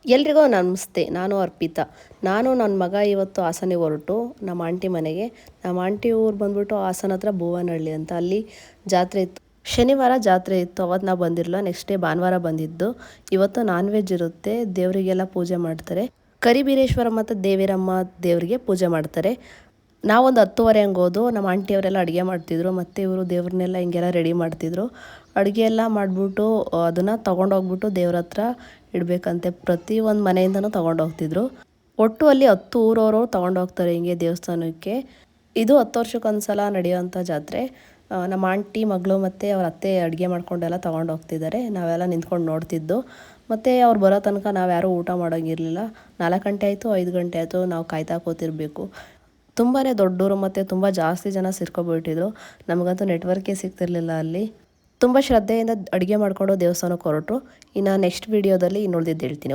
ಎಲ್ರಿಗೂ ನಮಸ್ತೆ. ನಾನು ಅರ್ಪಿತಾ. ನಾನು ನನ್ನ ಮಗ ಇವತ್ತು ಹಾಸನಿಗೆ ಹೊರಟು ನಮ್ಮ ಆಂಟಿ ಮನೆಗೆ. ನಮ್ಮ ಆಂಟಿ ಊರು ಬಂದ್ಬಿಟ್ಟು ಹಾಸನ ಹತ್ರ ಭುವನಹಳ್ಳಿ ಅಂತ. ಅಲ್ಲಿ ಜಾತ್ರೆ ಇತ್ತು. ಶನಿವಾರ ಜಾತ್ರೆ ಇತ್ತು, ಅವತ್ತು ನಾವು ಬಂದಿರಲಿಲ್ಲ. ನೆಕ್ಸ್ಟ್ ಡೇ ಭಾನುವಾರ ಬಂದಿದ್ದು. ಇವತ್ತು ನಾನ್ ವೆಜ್ ಇರುತ್ತೆ, ದೇವರಿಗೆಲ್ಲ ಪೂಜೆ ಮಾಡ್ತಾರೆ. ಕರಿಬೀರೇಶ್ವರ ಮತ್ತು ದೇವಿರಮ್ಮ ದೇವರಿಗೆ ಪೂಜೆ ಮಾಡ್ತಾರೆ. ನಾವೊಂದು 10:30 ಹಂಗೆ ಹೋದು. ನಮ್ಮ ಆಂಟಿಯವರೆಲ್ಲ ಅಡುಗೆ ಮಾಡ್ತಿದ್ರು, ಮತ್ತು ಇವರು ದೇವ್ರನ್ನೆಲ್ಲ ಹಿಂಗೆಲ್ಲ ರೆಡಿ ಮಾಡ್ತಿದ್ರು. ಅಡುಗೆ ಎಲ್ಲ ಮಾಡಿಬಿಟ್ಟು ಅದನ್ನು ತೊಗೊಂಡೋಗ್ಬಿಟ್ಟು ದೇವ್ರ ಹತ್ರ ಇಡಬೇಕಂತೆ. ಪ್ರತಿಯೊಂದು ಮನೆಯಿಂದನೂ ತೊಗೊಂಡೋಗ್ತಿದ್ರು. ಒಟ್ಟು ಅಲ್ಲಿ 10 ಊರವರು ತೊಗೊಂಡೋಗ್ತಾರೆ ಹಿಂಗೆ ದೇವಸ್ಥಾನಕ್ಕೆ. ಇದು 10 ವರ್ಷಕ್ಕೊಂದು ಸಲ ನಡೆಯೋವಂಥ ಜಾತ್ರೆ. ನಮ್ಮ ಆಂಟಿ ಮಗಳು ಮತ್ತು ಅವ್ರ ಅತ್ತೆ ಅಡುಗೆ ಮಾಡ್ಕೊಂಡೆಲ್ಲ ತೊಗೊಂಡೋಗ್ತಿದ್ದಾರೆ. ನಾವೆಲ್ಲ ನಿಂತ್ಕೊಂಡು ನೋಡ್ತಿದ್ದು. ಮತ್ತು ಅವ್ರು ಬರೋ ತನಕ ನಾವು ಯಾರೂ ಊಟ ಮಾಡೋಂಗಿರಲಿಲ್ಲ. 4 ಗಂಟೆ ಆಯಿತು, 5 ಗಂಟೆ ಆಯಿತು, ನಾವು ಕಾಯ್ತಾ ಕೂತಿರಬೇಕು. ತುಂಬಾ ದೊಡ್ಡವರು ಮತ್ತು ತುಂಬ ಜಾಸ್ತಿ ಜನ ಸೇರ್ಕೊಬಿಟ್ಟಿದ್ರು. ನಮಗಂತೂ ನೆಟ್ವರ್ಕೇ ಸಿಗ್ತಿರ್ಲಿಲ್ಲ ಅಲ್ಲಿ. ತುಂಬ ಶ್ರದ್ಧೆಯಿಂದ ಅಡುಗೆ ಮಾಡಿಕೊಂಡು ದೇವಸ್ಥಾನಕ್ಕೆ ಹೊರಟು. ಇನ್ನು ನೆಕ್ಸ್ಟ್ ವೀಡಿಯೋದಲ್ಲಿ ಇನ್ನುಳಿದಿದ್ದು ಹೇಳ್ತೀನಿ.